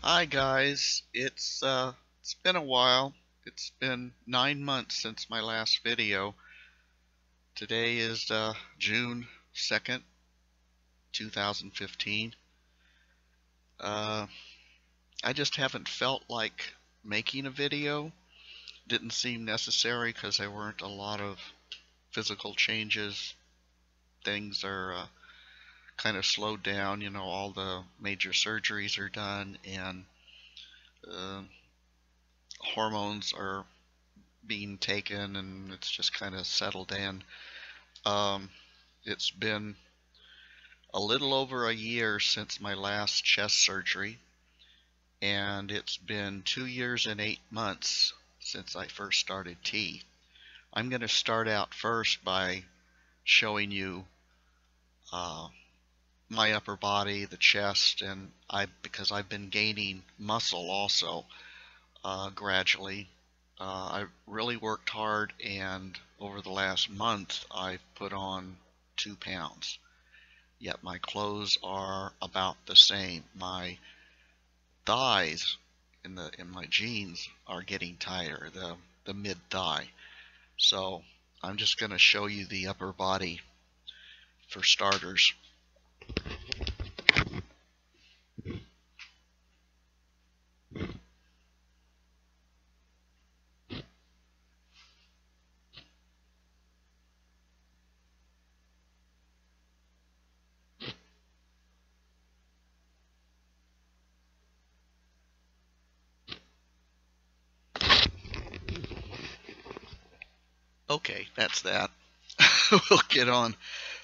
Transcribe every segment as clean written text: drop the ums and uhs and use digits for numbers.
Hi guys, it's been a while. It's been 9 months since my last video. Today is June 2nd, 2015. Uh, I just haven't felt like making a video. Didn't seem necessary because there weren't a lot of physical changes. Things are kind of slowed down. All the major surgeries are done, and uh, hormones are being taken, and it's just kind of settled in. Um, it's been a little over a year since my last chest surgery, and it's been 2 years and 8 months since I first started tea. I'm going to start out first by showing you uh, my upper body, the chest, and because I've been gaining muscle also gradually. I really worked hard, and over the last month I've put on 2 pounds. Yet my clothes are about the same. My thighs in my jeans are getting tighter, the mid thigh. So I'm just going to show you the upper body for starters. Okay, that's that. We'll get on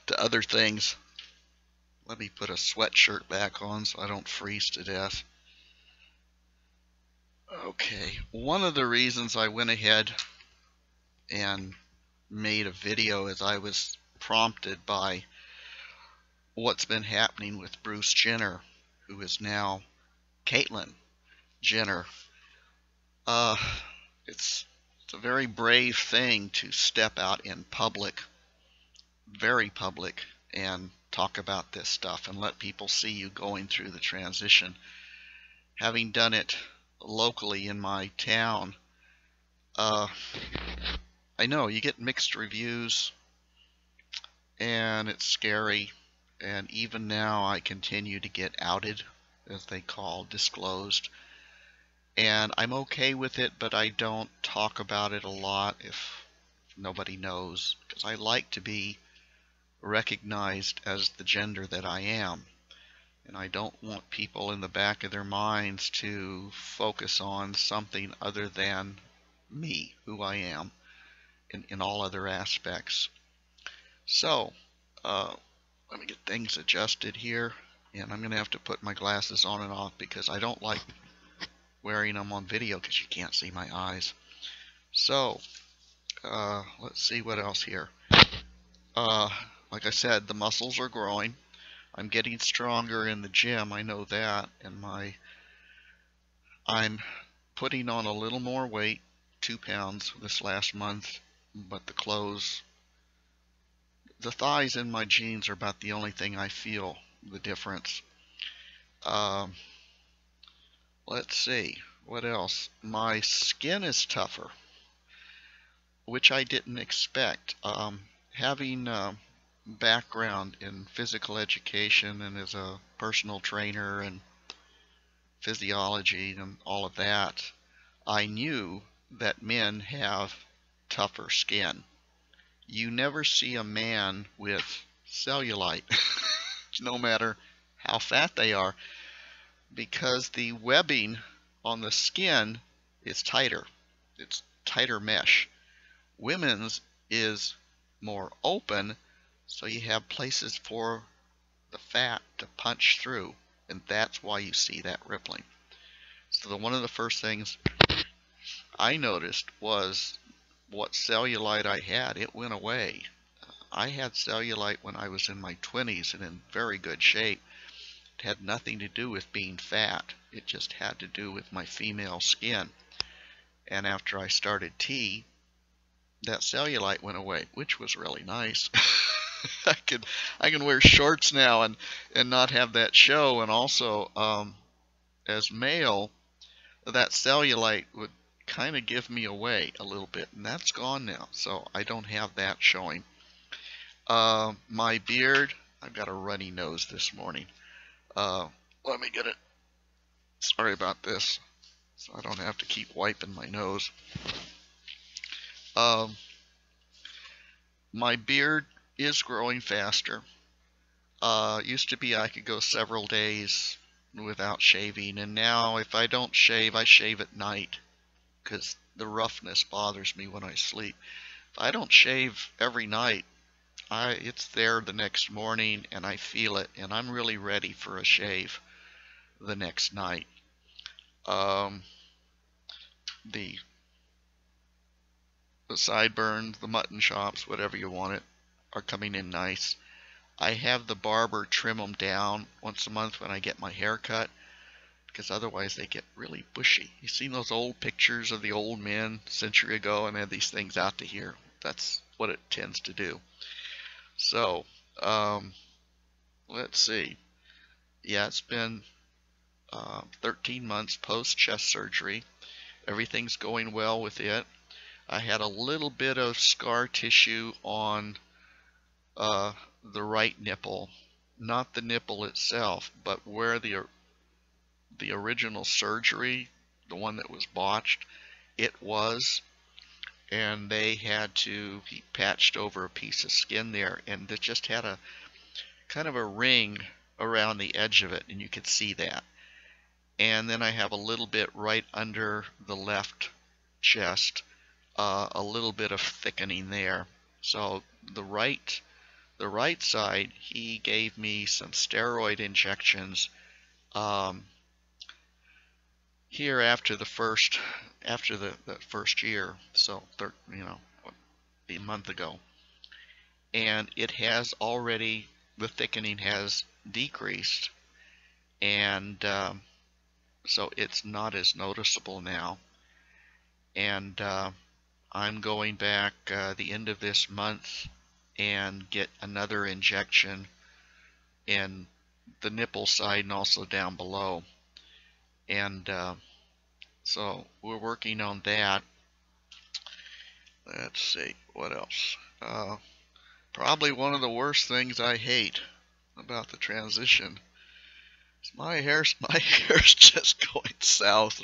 to other things. Let me put a sweatshirt back on so I don't freeze to death. Okay, one of the reasons I went ahead and made a video is I was prompted by what's been happening with Bruce Jenner, who is now Caitlyn Jenner. Uh, it's a very brave thing to step out in public, very public, and talk about this stuff and let people see you going through the transition. Having done it locally in my town, I know you get mixed reviews, and it's scary. And even now, I continue to get outed, as they call, disclosed. And I'm okay with it, but I don't talk about it a lot if nobody knows, because I like to be recognized as the gender that I am. And I don't want people in the back of their minds to focus on something other than me, who I am, in all other aspects. So, let me get things adjusted here, and I'm going to have to put my glasses on and off because I don't like wearing them on video because you can't see my eyes. So, let's see what else here. Like I said, the muscles are growing. I'm getting stronger in the gym, I know that, and I'm putting on a little more weight, 2 pounds this last month, but the clothes, the thighs in my jeans are about the only thing I feel the difference. Let's see, what else? My skin is tougher, which I didn't expect. Having background in physical education and as a personal trainer and physiology and all of that, I knew that men have tougher skin. You never see a man with cellulite, no matter how fat they are, because the webbing on the skin is tighter. It's tighter mesh. Women's is more open, so you have places for the fat to punch through, and that's why you see that rippling. So one of the first things I noticed was what cellulite I had. It went away. I had cellulite when I was in my 20s and in very good shape. It had nothing to do with being fat. It just had to do with my female skin. And after I started tea, that cellulite went away, which was really nice. I can wear shorts now and not have that show. And also, as male, that cellulite would kind of give me away a little bit, and that's gone now, so I don't have that showing. My beard, I've got a runny nose this morning. Let me get it. Sorry about this, so I don't have to keep wiping my nose. My beard is growing faster. Used to be I could go several days without shaving, and now if I don't shave, I shave at night because the roughness bothers me when I sleep. If I don't shave every night, it's there the next morning and I feel it, and I'm really ready for a shave the next night. The sideburns, the mutton chops, whatever you want it, are coming in nice. I have the barber trim them down once a month when I get my hair cut, because otherwise they get really bushy. You've seen those old pictures of the old men a century ago and they had these things out to here? That's what it tends to do. So, let's see. Yeah, it's been 13 months post chest surgery. Everything's going well with it. I had a little bit of scar tissue on the right nipple, not the nipple itself, but where the original surgery, the one that was botched, it was, and he patched over a piece of skin there, and it just had a kind of a ring around the edge of it, and you could see that. And then I have a little bit right under the left chest, a little bit of thickening there. So the right side, he gave me some steroid injections here after the first year, so a month ago, and it has already, the thickening has decreased, and so it's not as noticeable now. And I'm going back the end of this month and get another injection in the nipple side and also down below. And so we're working on that. Let's see, what else? Probably one of the worst things I hate about the transition is my hair's just going south.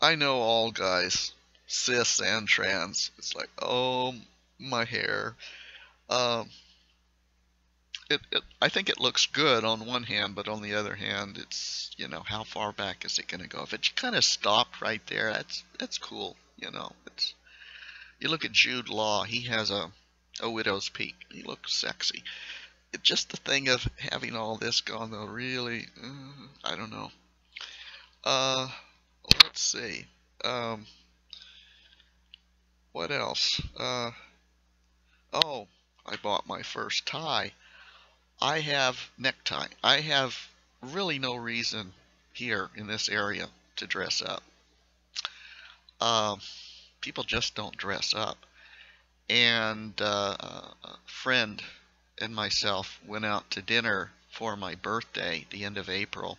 I know all guys, cis and trans. It's like, oh, my hair. I think it looks good on one hand, but on the other hand, it's, how far back is it going to go? If it kind of stopped right there, that's cool. You look at Jude Law, he has a widow's peak. He looks sexy. It's just the thing of having all this gone, though, really, I don't know. Let's see. What else? Oh, I bought my first tie. I have necktie. I have really no reason here in this area to dress up. People just don't dress up. And a friend and myself went out to dinner for my birthday, the end of April.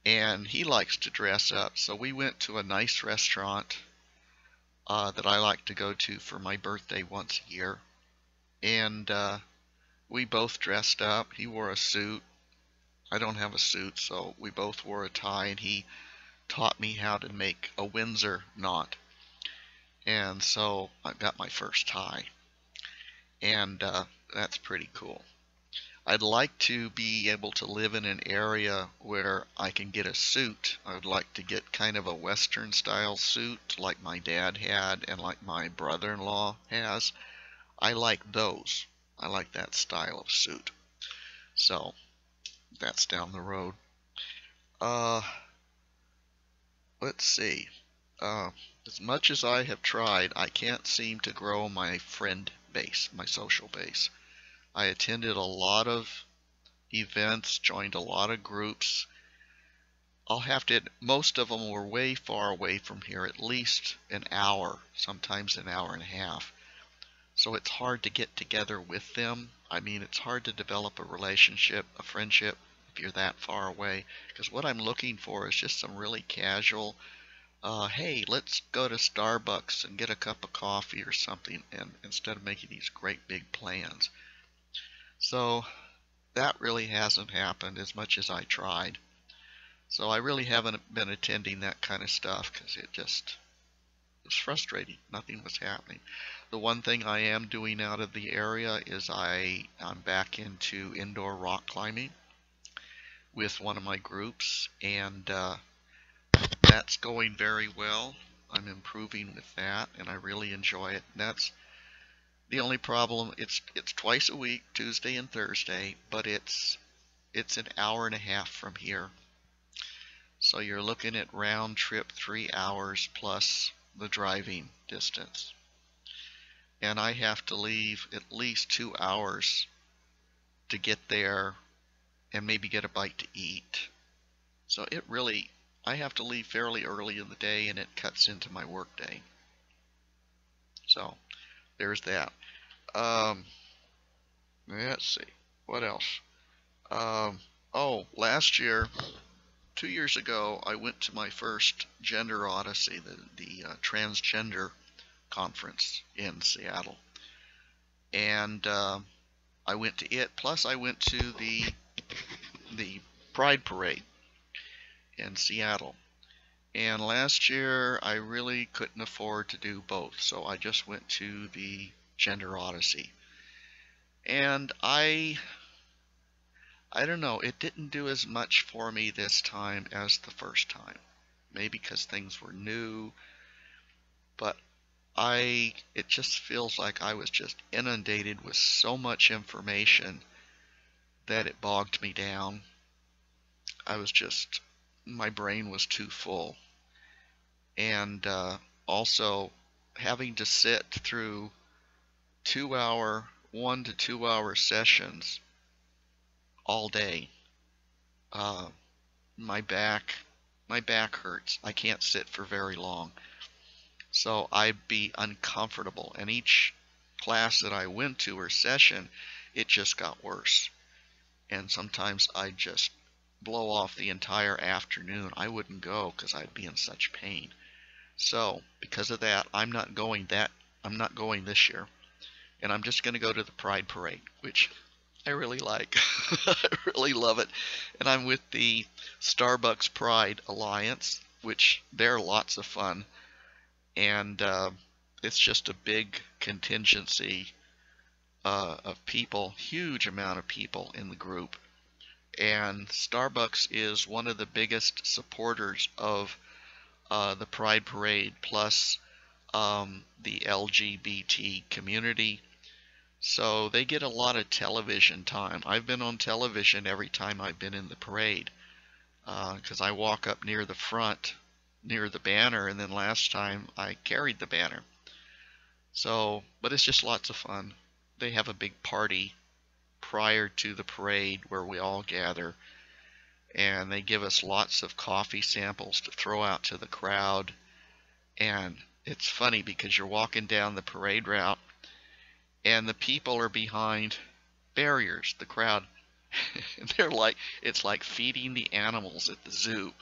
And he likes to dress up, so we went to a nice restaurant that I like to go to for my birthday once a year. And we both dressed up. He wore a suit. I don't have a suit, so we both wore a tie, and he taught me how to make a Windsor knot. And so I got my first tie, and that's pretty cool. I'd like to be able to live in an area where I can get a suit. I would like to get kind of a Western style suit like my dad had and like my brother-in-law has. I like those. I like that style of suit. So that's down the road. Let's see. As much as I have tried, I can't seem to grow my friend base, my social base. I attended a lot of events, joined a lot of groups. Most of them were way far away from here, at least an hour, sometimes an hour and a half. So it's hard to get together with them. I mean, it's hard to develop a relationship, a friendship, if you're that far away. Because what I'm looking for is just some really casual, hey, let's go to Starbucks and get a cup of coffee or something, and instead of making these great big plans. So that really hasn't happened as much as I tried. So I really haven't been attending that kind of stuff because it was frustrating. Nothing was happening. The one thing I am doing out of the area is I'm back into indoor rock climbing with one of my groups, and that's going very well. I'm improving with that, and I really enjoy it. And that's the only problem. It's twice a week, Tuesday and Thursday, but it's an hour and a half from here. So you're looking at round trip 3 hours plus the driving distance. And I have to leave at least 2 hours to get there and maybe get a bite to eat. So I have to leave fairly early in the day, and it cuts into my work day. So there's that. Let's see, what else? Last year, 2 years ago, I went to my first Gender Odyssey, the transgender conference in Seattle, and I went to it. Plus, I went to the Pride Parade in Seattle. And last year, I really couldn't afford to do both, so I just went to the Gender Odyssey. And I don't know, it didn't do as much for me this time as the first time. Maybe because things were new, but it just feels like I was just inundated with so much information that it bogged me down. My brain was too full. And also having to sit through 1 to 2 hour sessions all day. My back hurts. I can't sit for very long. So I'd be uncomfortable. And each class that I went to or session, it just got worse. And sometimes I'd just blow off the entire afternoon. I wouldn't go because I'd be in such pain. So because of that, I'm not going this year. And I'm just going to go to the Pride Parade, which I really like. I really love it. And I'm with the Starbucks Pride Alliance, which they're lots of fun. And it's just a big contingency of people, huge amount of people in the group. And Starbucks is one of the biggest supporters of the Pride Parade, plus the LGBT community. So they get a lot of television time. I've been on television every time I've been in the parade, because I walk up near the front, near the banner, and then last time I carried the banner. So, but it's just lots of fun. They have a big party prior to the parade where we all gather, and they give us lots of coffee samples to throw out to the crowd. And it's funny because you're walking down the parade route and the people are behind barriers, the crowd. It's like feeding the animals at the zoo.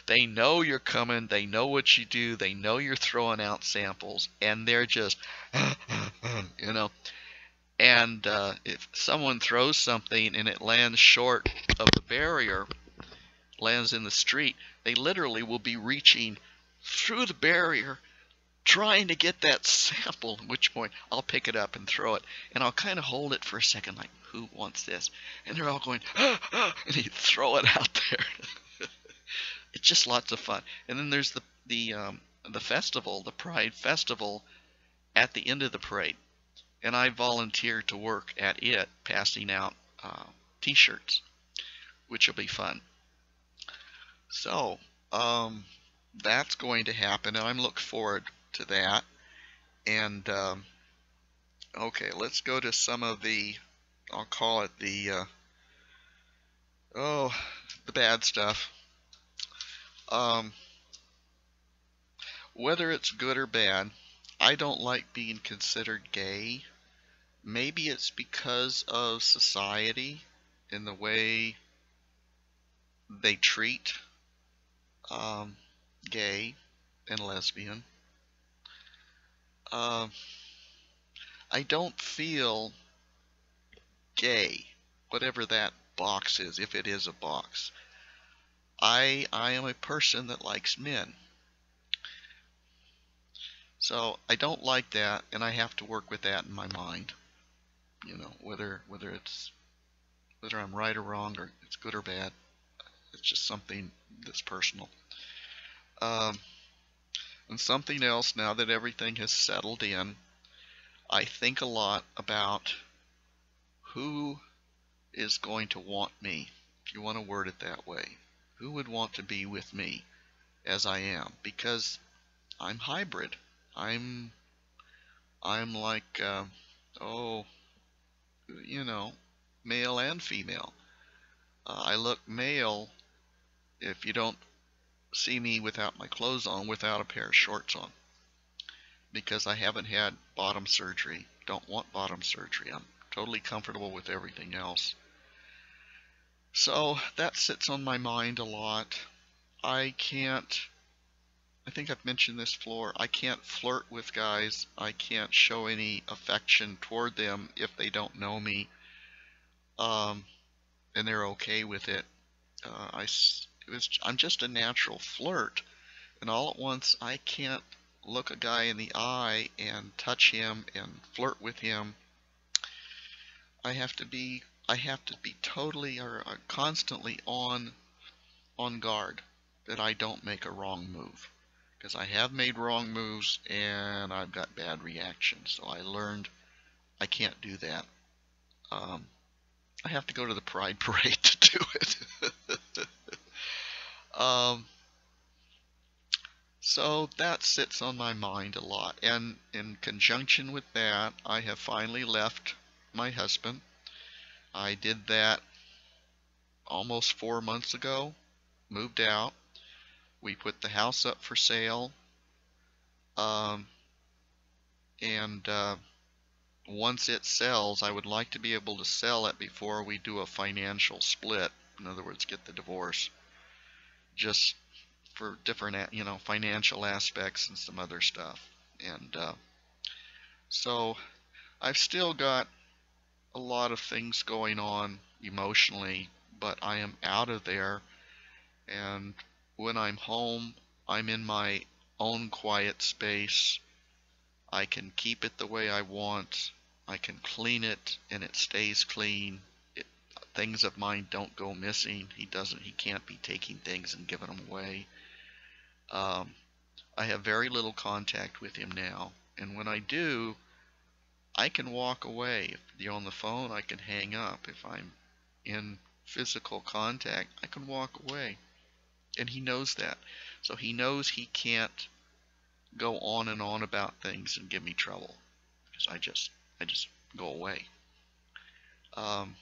They know you're coming, they know what you do, they know you're throwing out samples, and they're just and if someone throws something and it lands short of the barrier, lands in the street, they literally will be reaching through the barrier trying to get that sample, at which point I'll pick it up and throw it, and I'll kind of hold it for a second like, who wants this? And they're all going, and they throw it out there. It's just lots of fun. And then there's the festival, the Pride Festival, at the end of the parade, and I volunteered to work at it, passing out t-shirts, which will be fun. So that's going to happen, and I'm looking forward to that. And okay, let's go to some of the, I'll call it the bad stuff. Whether it's good or bad, I don't like being considered gay. Maybe it's because of society and the way they treat um, gay and lesbian. Uh, I don't feel gay, whatever that box is, if it is a box. I am a person that likes men. So I don't like that, and I have to work with that in my mind. You know, whether I'm right or wrong, or it's good or bad. It's just something that's personal. Um, and something else, now that everything has settled in, I think a lot about who is going to want me, if you want to word it that way. Who would want to be with me as I am? Because I'm hybrid. I'm I'm like oh, you know, male and female. I look male if you don't see me without my clothes on, without a pair of shorts on, because I haven't had bottom surgery. Don't want bottom surgery. I'm totally comfortable with everything else. So that sits on my mind a lot. I can't, I think I've mentioned this before, I can't flirt with guys. I can't show any affection toward them if they don't know me, um, and they're okay with it. I'm just a natural flirt, and all at once I can't look a guy in the eye and touch him and flirt with him. I have to be totally or constantly on guard that I don't make a wrong move, because I have made wrong moves and I've got bad reactions. So I learned I can't do that. Um, I have to go to the Pride Parade to do it. um, so that sits on my mind a lot. And in conjunction with that, I have finally left my husband. I did that almost 4 months ago, moved out. We put the house up for sale. Um, and once it sells, I would like to be able to sell it before we do a financial split. In other words, get the divorce, just for different, financial aspects and some other stuff. And so I've still got a lot of things going on emotionally, but I am out of there. And when I'm home, I'm in my own quiet space. I can keep it the way I want. I can clean it and it stays clean. Things of mine don't go missing. He can't be taking things and giving them away. I have very little contact with him now. And when I do, I can walk away. If you're on the phone, I can hang up. If I'm in physical contact, I can walk away. And he knows that. So he knows he can't go on and on about things and give me trouble, because I just go away. On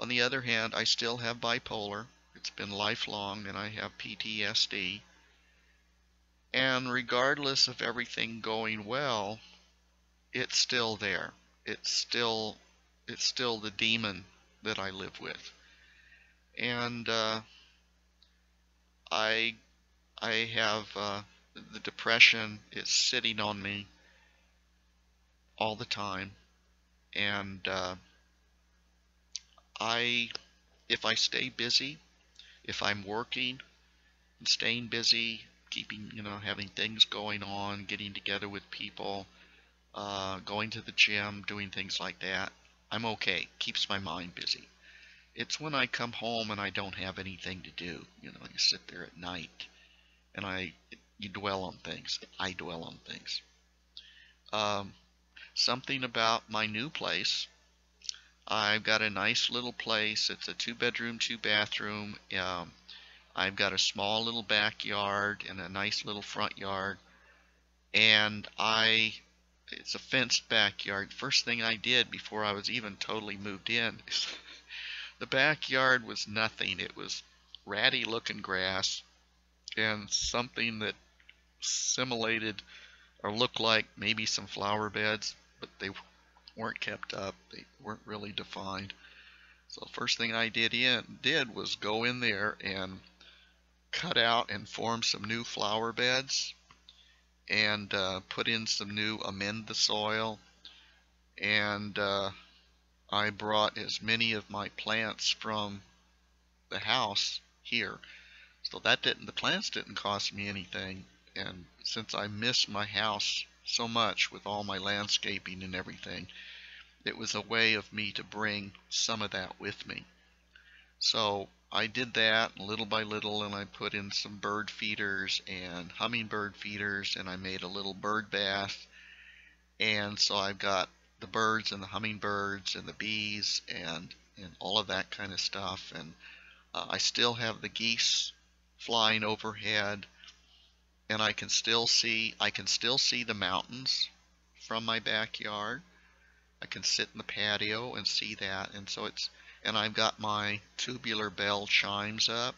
the other hand, I still have bipolar. It's been lifelong, and I have PTSD. And regardless of everything going well, it's still there. It's still the demon that I live with. And I have the depression is sitting on me all the time, and if I stay busy, if I'm working and staying busy, keeping, having things going on, getting together with people, going to the gym, doing things like that, I'm okay. Keeps my mind busy. It's when I come home and I don't have anything to do. You sit there at night and you dwell on things. I dwell on things. Something about my new place. I've got a nice little place. It's a 2-bedroom, 2-bathroom. I've got a small little backyard and a nice little front yard. And it's a fenced backyard. First thing I did before I was even totally moved in is the backyard was nothing. It was ratty looking grass and something that simulated or looked like maybe some flower beds, but they weren't kept up. They weren't really defined. So the first thing I did was go in there and cut out and form some new flower beds, and put in some new amend the soil, and I brought as many of my plants from the house here. So the plants didn't cost me anything, and since I miss my house so much with all my landscaping and everything, it was a way of me to bring some of that with me. So I did that little by little, and I put in some bird feeders and hummingbird feeders, and I made a little bird bath. And so I've got the birds and the hummingbirds and the bees and all of that kind of stuff. And I still have the geese flying overhead, and I can still see the mountains from my backyard. I can sit in the patio and see that, and I've got my tubular bell chimes up,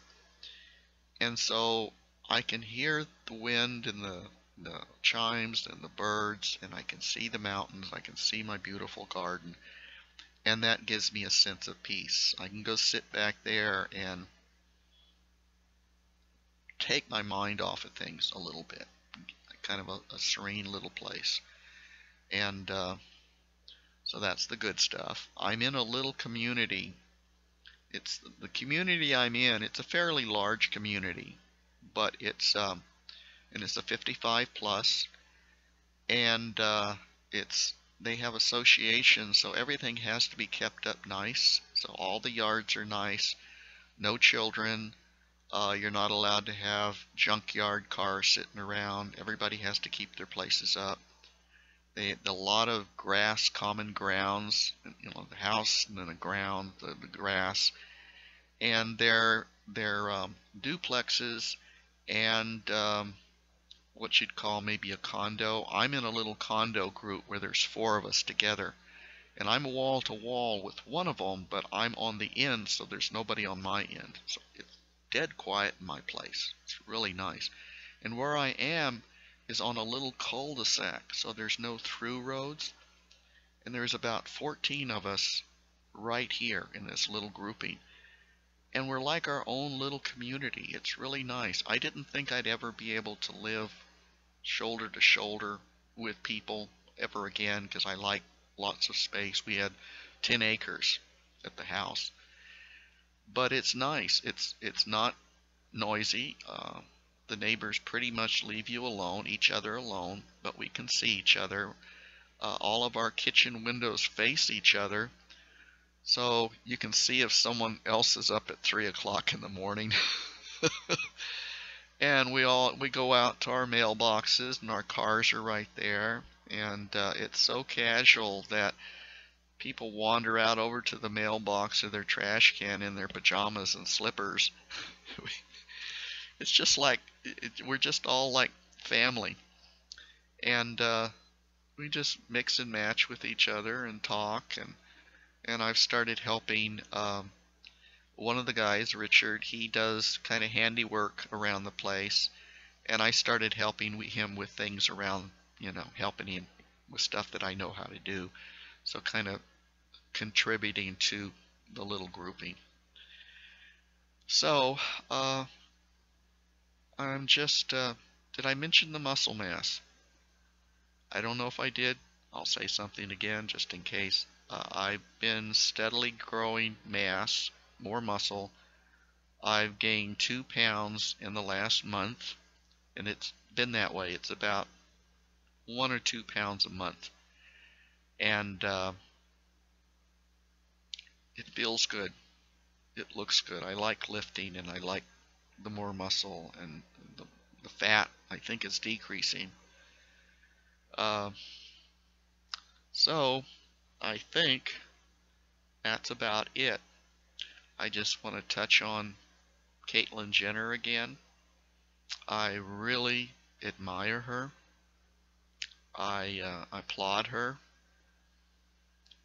and so I can hear the wind and the chimes and the birds, and I can see the mountains, I can see my beautiful garden, and that gives me a sense of peace. I can go sit back there and take my mind off of things a little bit, kind of a serene little place. And so that's the good stuff. I'm in a little community. It's the community I'm in. It's a fairly large community, but it's a 55 plus, and they have associations, so everything has to be kept up nice. So all the yards are nice. No children. You're not allowed to have junkyard cars sitting around. Everybody has to keep their places up. A lot of grass, common grounds, the house and then the ground, the grass, and they're duplexes and what you'd call maybe a condo. I'm in a little condo group where there's 4 of us together, and I'm wall to wall with one of them, but I'm on the end, so there's nobody on my end. So it's dead quiet in my place. It's really nice. And where I am is on a little cul-de-sac, so there's no through roads, and there's about 14 of us right here in this little grouping, and we're like our own little community. It's really nice. I didn't think I'd ever be able to live shoulder to shoulder with people ever again, because I like lots of space. We had 10 acres at the house, but it's nice. It's not noisy. The neighbors pretty much leave you alone, each other alone, but we can see each other. All of our kitchen windows face each other, so you can see if someone else is up at 3 o'clock in the morning. And we go out to our mailboxes, and our cars are right there, and it's so casual that people wander out over to the mailbox or their trash can in their pajamas and slippers. It's just like we're just all like family, and we just mix and match with each other and talk, and I've started helping one of the guys, Richard. He does kind of handiwork around the place, and I started helping him with things around, helping him with stuff that I know how to do, so kind of contributing to the little grouping. So I'm just, did I mention the muscle mass? I don't know if I did. I'll say something again just in case. I've been steadily growing mass, more muscle. I've gained 2 pounds in the last month, and it's been that way. It's about 1 or 2 pounds a month, and it feels good. It looks good. I like lifting, and I like the more muscle, and the fat I think is decreasing. So I think that's about it. I just want to touch on Caitlyn Jenner again. I really admire her. I applaud her.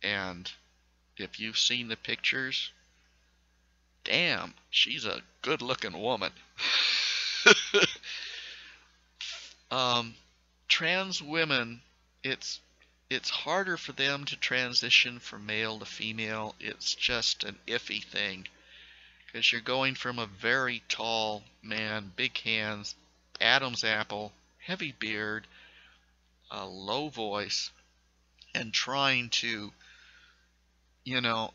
And if you've seen the pictures, damn, she's a good-looking woman. trans women, it's harder for them to transition from male to female. It's just an iffy thing because you're going from a very tall man, big hands, Adam's apple, heavy beard, a low voice, and trying to,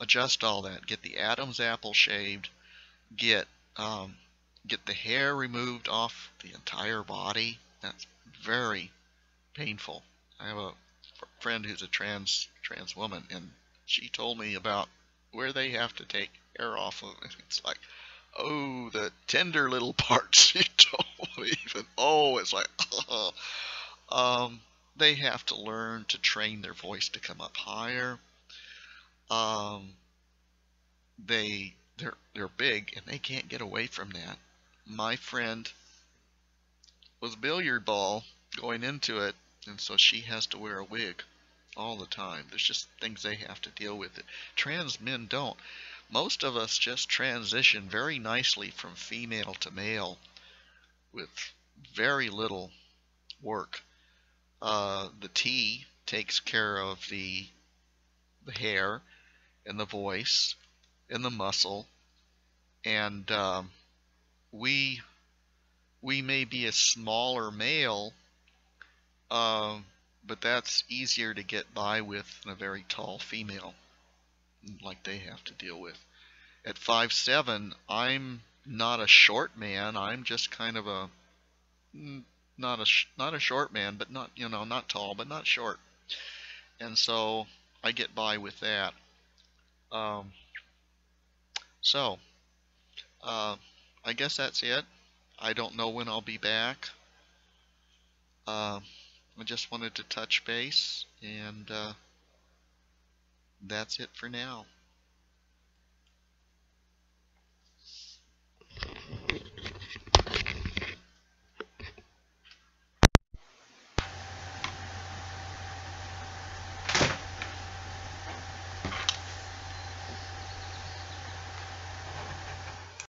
adjust all that. Get the Adam's apple shaved, get um, get the hair removed off the entire body. That's very painful. I have a friend who's a trans woman, and she told me about where they have to take hair off of, and it's like, oh, the tender little parts. She don't even. Oh, it's like, oh. They have to learn to train their voice to come up higher. Um, they're big, and they can't get away from that. My friend was a billiard ball going into it, and so she has to wear a wig all the time. There's just things they have to deal with. It. Trans men don't. Most of us just transition very nicely from female to male with very little work. The T takes care of the hair and the voice and the muscle, and we may be a smaller male, but that's easier to get by with than a very tall female, like they have to deal with. At 5'7", I'm not a short man. I'm just kind of a not a short man, but not tall, but not short. And so I get by with that. Um, so I guess that's it. I don't know when I'll be back. I just wanted to touch base, and that's it for now.